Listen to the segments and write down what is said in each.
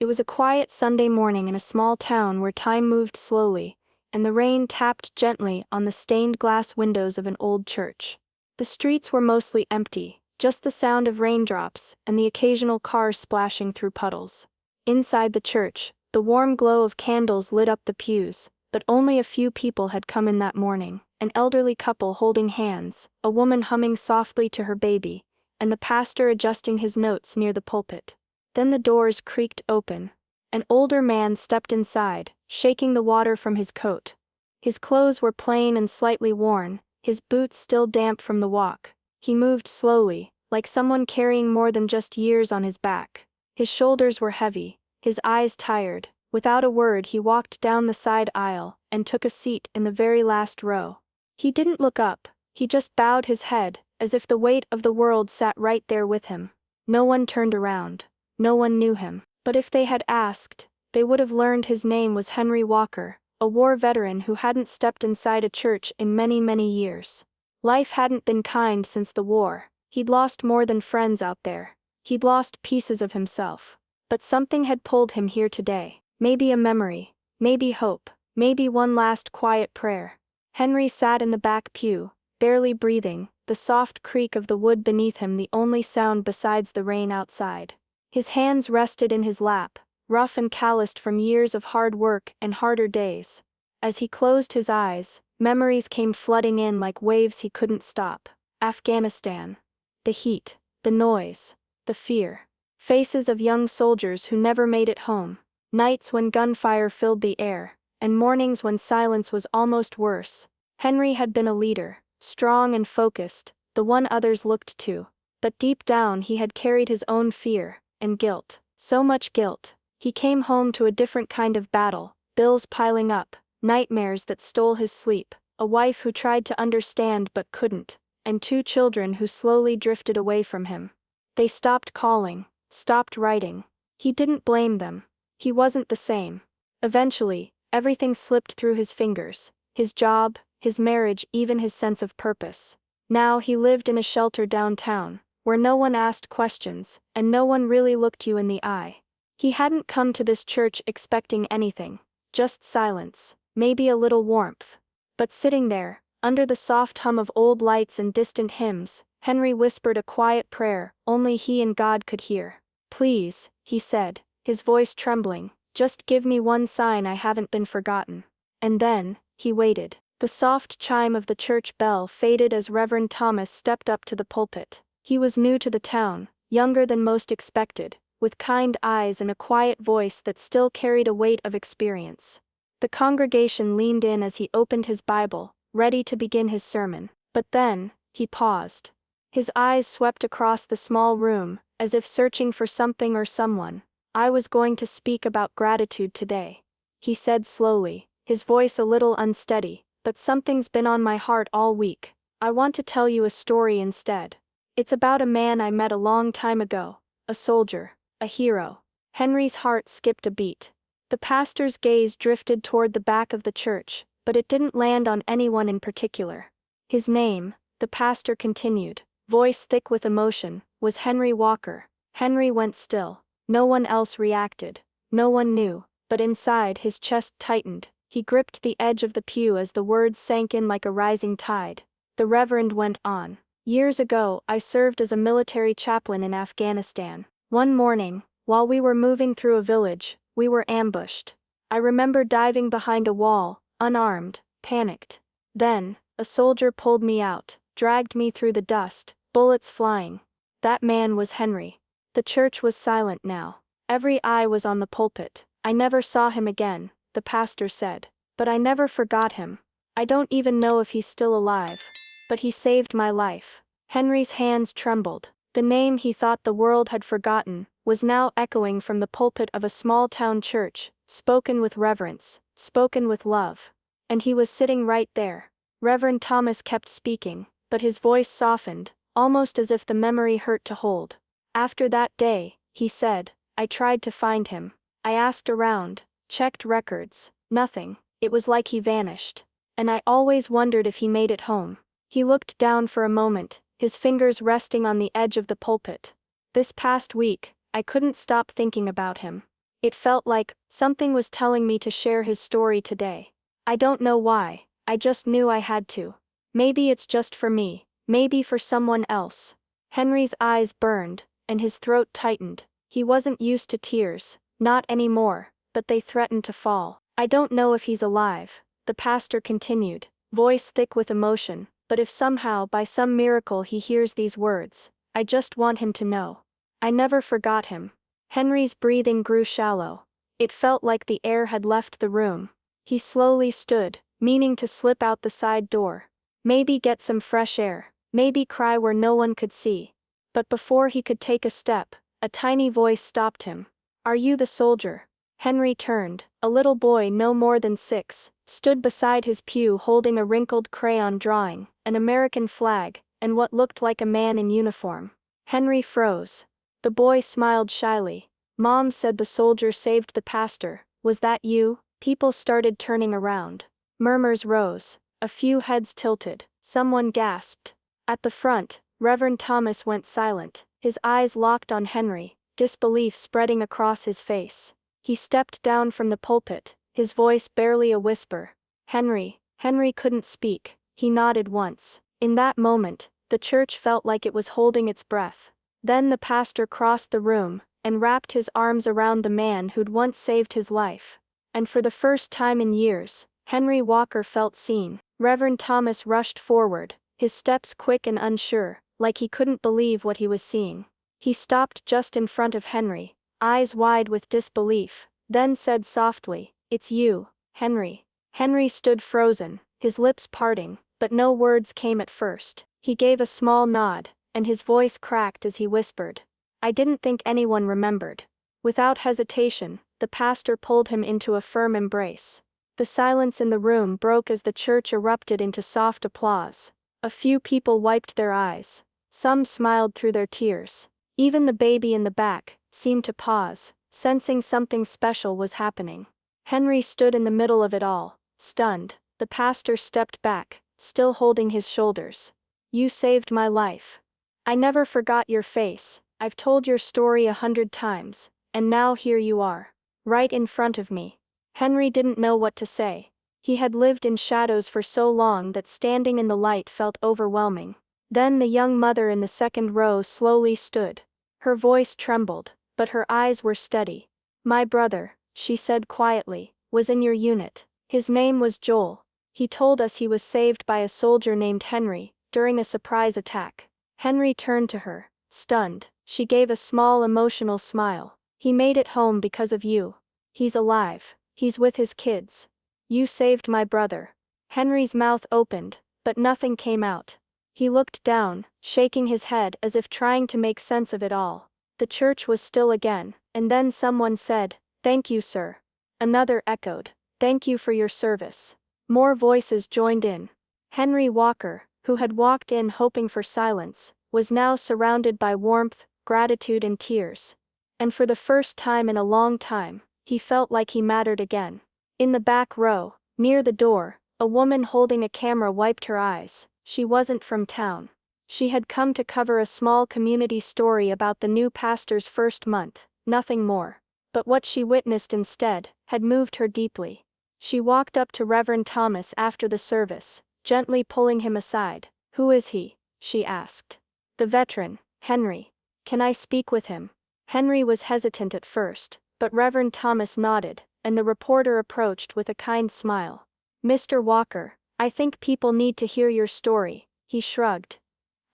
It was a quiet Sunday morning in a small town where time moved slowly, and the rain tapped gently on the stained glass windows of an old church. The streets were mostly empty, just the sound of raindrops and the occasional car splashing through puddles. Inside the church, the warm glow of candles lit up the pews, but only a few people had come in that morning: an elderly couple holding hands, a woman humming softly to her baby, and the pastor adjusting his notes near the pulpit. Then the doors creaked open. An older man stepped inside, shaking the water from his coat. His clothes were plain and slightly worn, his boots still damp from the walk. He moved slowly, like someone carrying more than just years on his back. His shoulders were heavy, his eyes tired. Without a word, he walked down the side aisle and took a seat in the very last row. He didn't look up, he just bowed his head, as if the weight of the world sat right there with him. No one turned around. No one knew him, but if they had asked, they would have learned his name was Henry Walker, a war veteran who hadn't stepped inside a church in many, many years. Life hadn't been kind since the war. He'd lost more than friends out there. He'd lost pieces of himself. But something had pulled him here today. Maybe a memory, maybe hope, maybe one last quiet prayer. Henry sat in the back pew, barely breathing, the soft creak of the wood beneath him the only sound besides the rain outside. His hands rested in his lap, rough and calloused from years of hard work and harder days. As he closed his eyes, memories came flooding in like waves he couldn't stop. Afghanistan. The heat, the noise, the fear. Faces of young soldiers who never made it home. Nights when gunfire filled the air, and mornings when silence was almost worse. Henry had been a leader, strong and focused, the one others looked to. But deep down he had carried his own fear and guilt, so much guilt. He came home to a different kind of battle, bills piling up, nightmares that stole his sleep, a wife who tried to understand but couldn't, and 2 children who slowly drifted away from him. They stopped calling, stopped writing. He didn't blame them. He wasn't the same. Eventually, everything slipped through his fingers: his job, his marriage, even his sense of purpose. Now he lived in a shelter downtown, where no one asked questions, and no one really looked you in the eye. He hadn't come to this church expecting anything, just silence, maybe a little warmth. But sitting there, under the soft hum of old lights and distant hymns, Henry whispered a quiet prayer only he and God could hear. "Please," he said, his voice trembling, "just give me one sign I haven't been forgotten." And then, he waited. The soft chime of the church bell faded as Reverend Thomas stepped up to the pulpit. He was new to the town, younger than most expected, with kind eyes and a quiet voice that still carried a weight of experience. The congregation leaned in as he opened his Bible, ready to begin his sermon. But then, he paused. His eyes swept across the small room, as if searching for something or someone. "I was going to speak about gratitude today," he said slowly, his voice a little unsteady, "but something's been on my heart all week. I want to tell you a story instead. It's about a man I met a long time ago, a soldier, a hero." Henry's heart skipped a beat. The pastor's gaze drifted toward the back of the church, but it didn't land on anyone in particular. "His name," the pastor continued, voice thick with emotion, "was Henry Walker." Henry went still. No one else reacted. No one knew, but inside his chest tightened. He gripped the edge of the pew as the words sank in like a rising tide. The Reverend went on. "Years ago, I served as a military chaplain in Afghanistan. One morning, while we were moving through a village, we were ambushed. I remember diving behind a wall, unarmed, panicked. Then, a soldier pulled me out, dragged me through the dust, bullets flying. That man was Henry." The church was silent now. Every eye was on the pulpit. "I never saw him again," the pastor said. "But I never forgot him. I don't even know if he's still alive. But he saved my life." Henry's hands trembled. The name he thought the world had forgotten was now echoing from the pulpit of a small-town church, spoken with reverence, spoken with love. And he was sitting right there. Reverend Thomas kept speaking, but his voice softened, almost as if the memory hurt to hold. "After that day," he said, "I tried to find him. I asked around, checked records, nothing. It was like he vanished. And I always wondered if he made it home." He looked down for a moment, his fingers resting on the edge of the pulpit. "This past week, I couldn't stop thinking about him. It felt like something was telling me to share his story today. I don't know why, I just knew I had to. Maybe it's just for me, maybe for someone else. Henry's eyes burned, and his throat tightened. He wasn't used to tears, not anymore, but they threatened to fall. I don't know if he's alive, the pastor continued, voice thick with emotion, but if somehow by some miracle he hears these words, I just want him to know. I never forgot him. Henry's breathing grew shallow. It felt like the air had left the room. He slowly stood, meaning to slip out the side door. Maybe get some fresh air, maybe cry where no one could see. But before he could take a step, a tiny voice stopped him. Are you the soldier? Henry turned. A little boy no more than 6, stood beside his pew holding a wrinkled crayon drawing, an American flag, and what looked like a man in uniform. Henry froze. The boy smiled shyly. Mom said the soldier saved the pastor. Was that you? People started turning around. Murmurs rose. A few heads tilted. Someone gasped. At the front, Reverend Thomas went silent, his eyes locked on Henry, disbelief spreading across his face. He stepped down from the pulpit, his voice barely a whisper. Henry. Henry couldn't speak. He nodded once. In that moment, the church felt like it was holding its breath. Then the pastor crossed the room, and wrapped his arms around the man who'd once saved his life. And for the first time in years, Henry Walker felt seen. Reverend Thomas rushed forward, his steps quick and unsure, like he couldn't believe what he was seeing. He stopped just in front of Henry, eyes wide with disbelief, then said softly, "It's you, Henry." Henry stood frozen, his lips parting, but no words came at first. He gave a small nod, and his voice cracked as he whispered, "I didn't think anyone remembered." Without hesitation, the pastor pulled him into a firm embrace. The silence in the room broke as the church erupted into soft applause. A few people wiped their eyes. Some smiled through their tears. Even the baby in the back seemed to pause, sensing something special was happening. Henry stood in the middle of it all, stunned. The pastor stepped back, still holding his shoulders. "You saved my life. I never forgot your face. I've told your story 100 times, and now here you are, right in front of me." Henry didn't know what to say. He had lived in shadows for so long that standing in the light felt overwhelming. Then the young mother in the second row slowly stood. Her voice trembled, but her eyes were steady. "My brother," she said quietly, "was in your unit. His name was Joel. He told us he was saved by a soldier named Henry, during a surprise attack." Henry turned to her, stunned. She gave a small emotional smile. "He made it home because of you. He's alive. He's with his kids. You saved my brother." Henry's mouth opened, but nothing came out. He looked down, shaking his head as if trying to make sense of it all. The church was still again, and then someone said, "Thank you, sir." Another echoed, "Thank you for your service." More voices joined in. Henry Walker, who had walked in hoping for silence, was now surrounded by warmth, gratitude and tears. And for the first time in a long time, he felt like he mattered again. In the back row, near the door, a woman holding a camera wiped her eyes. She wasn't from town. She had come to cover a small community story about the new pastor's first month, nothing more. But what she witnessed instead had moved her deeply. She walked up to Reverend Thomas after the service, gently pulling him aside. "Who is he?" she asked. "The veteran, Henry. Can I speak with him?" Henry was hesitant at first, but Reverend Thomas nodded, and the reporter approached with a kind smile. "Mr. Walker, I think people need to hear your story." He shrugged.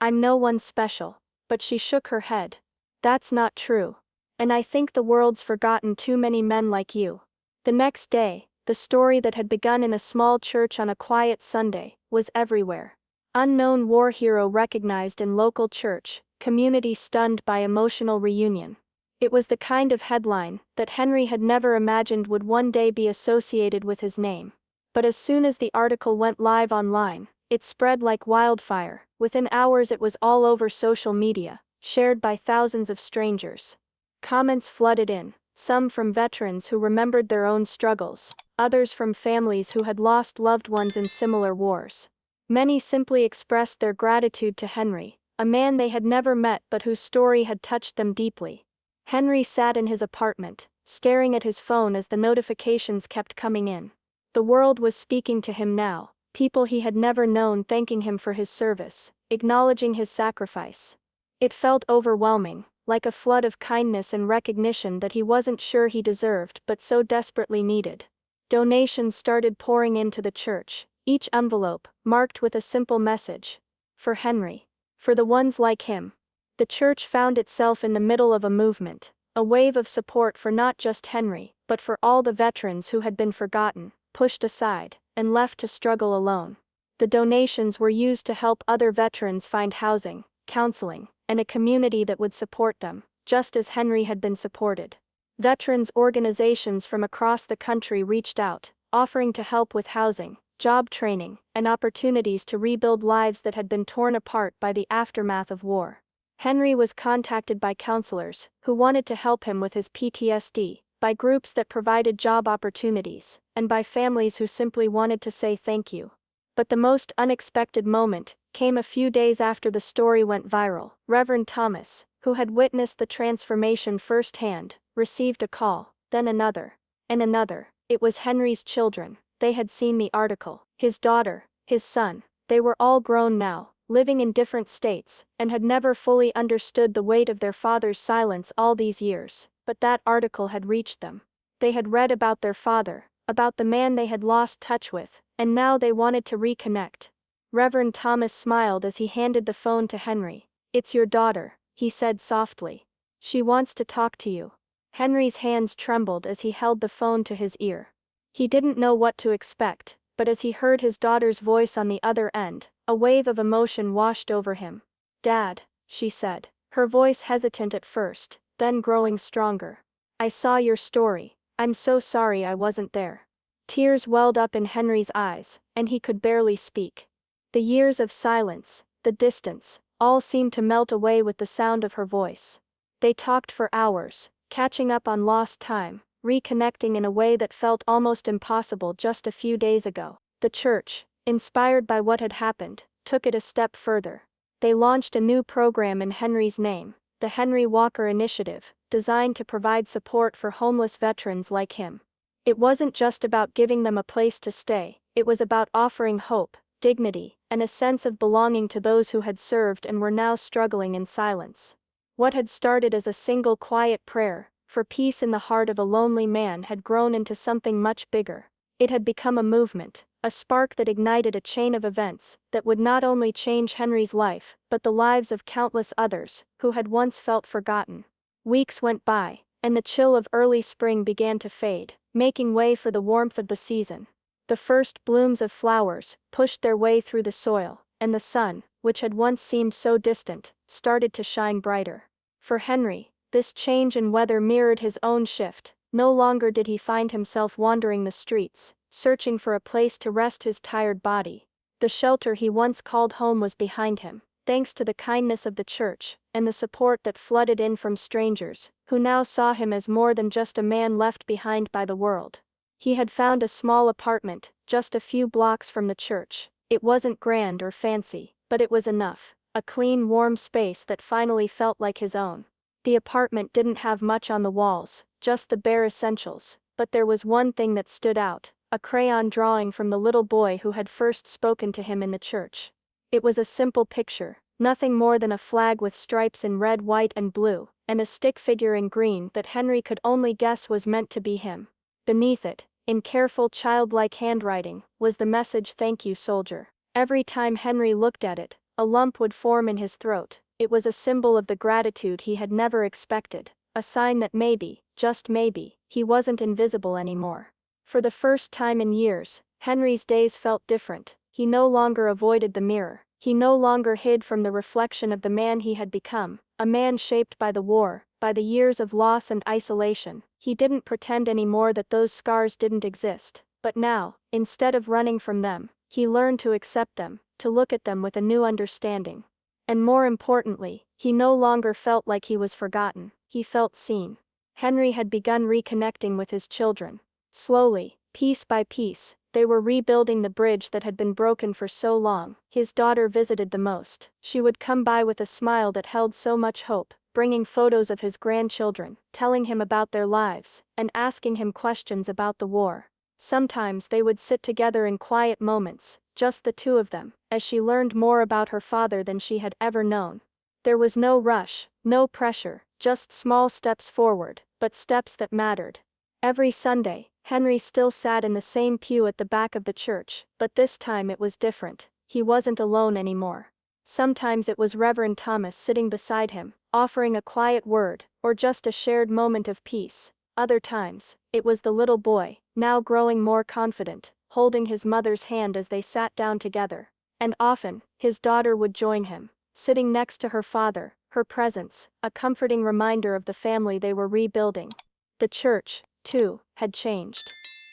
"I'm no one special." But she shook her head. "That's not true. And I think the world's forgotten too many men like you." The next day, the story that had begun in a small church on a quiet Sunday was everywhere. Unknown war hero recognized in local church, community stunned by emotional reunion. It was the kind of headline that Henry had never imagined would one day be associated with his name. But as soon as the article went live online, it spread like wildfire. Within hours it was all over social media, shared by thousands of strangers. Comments flooded in, some from veterans who remembered their own struggles, others from families who had lost loved ones in similar wars. Many simply expressed their gratitude to Henry, a man they had never met but whose story had touched them deeply. Henry sat in his apartment, staring at his phone as the notifications kept coming in. The world was speaking to him now, people he had never known thanking him for his service, acknowledging his sacrifice. It felt overwhelming, like a flood of kindness and recognition that he wasn't sure he deserved but so desperately needed. Donations started pouring into the church, each envelope marked with a simple message. For Henry. For the ones like him. The church found itself in the middle of a movement, a wave of support for not just Henry, but for all the veterans who had been forgotten, pushed aside, and left to struggle alone. The donations were used to help other veterans find housing, counseling, and a community that would support them, just as Henry had been supported. Veterans organizations from across the country reached out, offering to help with housing, job training, and opportunities to rebuild lives that had been torn apart by the aftermath of war. Henry was contacted by counselors, who wanted to help him with his PTSD, by groups that provided job opportunities, and by families who simply wanted to say thank you. But the most unexpected moment came a few days after the story went viral. Reverend Thomas, who had witnessed the transformation firsthand, received a call, then another, and another. It was Henry's children. They had seen the article. His daughter, his son, they were all grown now, living in different states, and had never fully understood the weight of their father's silence all these years, but that article had reached them. They had read about their father, about the man they had lost touch with, and now they wanted to reconnect. Reverend Thomas smiled as he handed the phone to Henry. "It's your daughter," he said softly. "She wants to talk to you." Henry's hands trembled as he held the phone to his ear. He didn't know what to expect, but as he heard his daughter's voice on the other end, a wave of emotion washed over him. "Dad," she said, her voice hesitant at first, then growing stronger. "I saw your story. I'm so sorry I wasn't there." Tears welled up in Henry's eyes, and he could barely speak. The years of silence, the distance, all seemed to melt away with the sound of her voice. They talked for hours, catching up on lost time, reconnecting in a way that felt almost impossible just a few days ago. The church, inspired by what had happened, took it a step further. They launched a new program in Henry's name, the Henry Walker Initiative, designed to provide support for homeless veterans like him. It wasn't just about giving them a place to stay, it was about offering hope, dignity, and a sense of belonging to those who had served and were now struggling in silence. What had started as a single quiet prayer for peace in the heart of a lonely man had grown into something much bigger. It had become a movement, a spark that ignited a chain of events that would not only change Henry's life, but the lives of countless others who had once felt forgotten. Weeks went by, and the chill of early spring began to fade, making way for the warmth of the season. The first blooms of flowers pushed their way through the soil, and the sun, which had once seemed so distant, started to shine brighter. For Henry, this change in weather mirrored his own shift. No longer did he find himself wandering the streets, searching for a place to rest his tired body. The shelter he once called home was behind him, thanks to the kindness of the church, and the support that flooded in from strangers, who now saw him as more than just a man left behind by the world. He had found a small apartment, just a few blocks from the church. It wasn't grand or fancy, but it was enough. A clean, warm space that finally felt like his own. The apartment didn't have much on the walls, just the bare essentials, but there was one thing that stood out, a crayon drawing from the little boy who had first spoken to him in the church. It was a simple picture, nothing more than a flag with stripes in red, white, and blue, and a stick figure in green that Henry could only guess was meant to be him. Beneath it, in careful childlike handwriting, was the message, "Thank you, soldier." Every time Henry looked at it, a lump would form in his throat. It was a symbol of the gratitude he had never expected, a sign that maybe, just maybe, he wasn't invisible anymore. For the first time in years, Henry's days felt different. He no longer avoided the mirror. He no longer hid from the reflection of the man he had become, a man shaped by the war, by the years of loss and isolation. He didn't pretend anymore that those scars didn't exist, but now, instead of running from them, he learned to accept them, to look at them with a new understanding. And more importantly, he no longer felt like he was forgotten, he felt seen. Henry had begun reconnecting with his children. Slowly, piece by piece, they were rebuilding the bridge that had been broken for so long. His daughter visited the most. She would come by with a smile that held so much hope, bringing photos of his grandchildren, telling him about their lives, and asking him questions about the war. Sometimes they would sit together in quiet moments, just the two of them, as she learned more about her father than she had ever known. There was no rush, no pressure, just small steps forward, but steps that mattered. Every Sunday, Henry still sat in the same pew at the back of the church, but this time it was different. He wasn't alone anymore. Sometimes it was Reverend Thomas sitting beside him, offering a quiet word, or just a shared moment of peace. Other times, it was the little boy, now growing more confident, holding his mother's hand as they sat down together. And often, his daughter would join him, sitting next to her father, her presence, a comforting reminder of the family they were rebuilding. The church, too, had changed.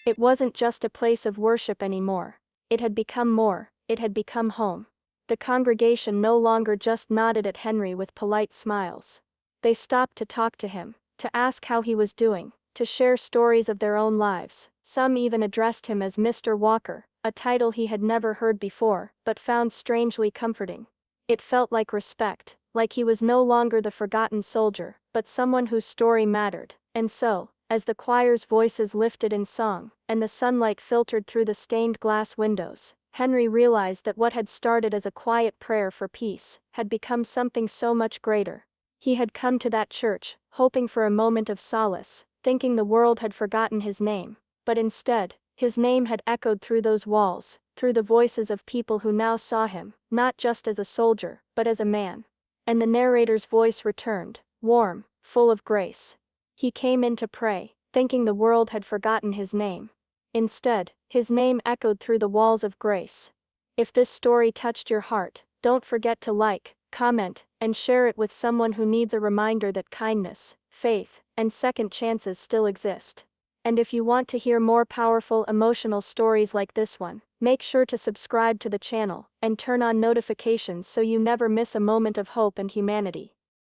It wasn't just a place of worship anymore. It had become more, it had become home. The congregation no longer just nodded at Henry with polite smiles. They stopped to talk to him, to ask how he was doing, to share stories of their own lives. Some even addressed him as Mr. Walker, a title he had never heard before, but found strangely comforting. It felt like respect, like he was no longer the forgotten soldier, but someone whose story mattered. And so, as the choir's voices lifted in song, and the sunlight filtered through the stained glass windows, Henry realized that what had started as a quiet prayer for peace had become something so much greater. He had come to that church, hoping for a moment of solace, thinking the world had forgotten his name, but instead, his name had echoed through those walls, through the voices of people who now saw him, not just as a soldier, but as a man. And the narrator's voice returned, warm, full of grace. He came in to pray, thinking the world had forgotten his name. Instead, his name echoed through the walls of grace. If this story touched your heart, don't forget to like, comment, and share it with someone who needs a reminder that kindness, faith, and second chances still exist. And if you want to hear more powerful emotional stories like this one, make sure to subscribe to the channel and turn on notifications so you never miss a moment of hope and humanity.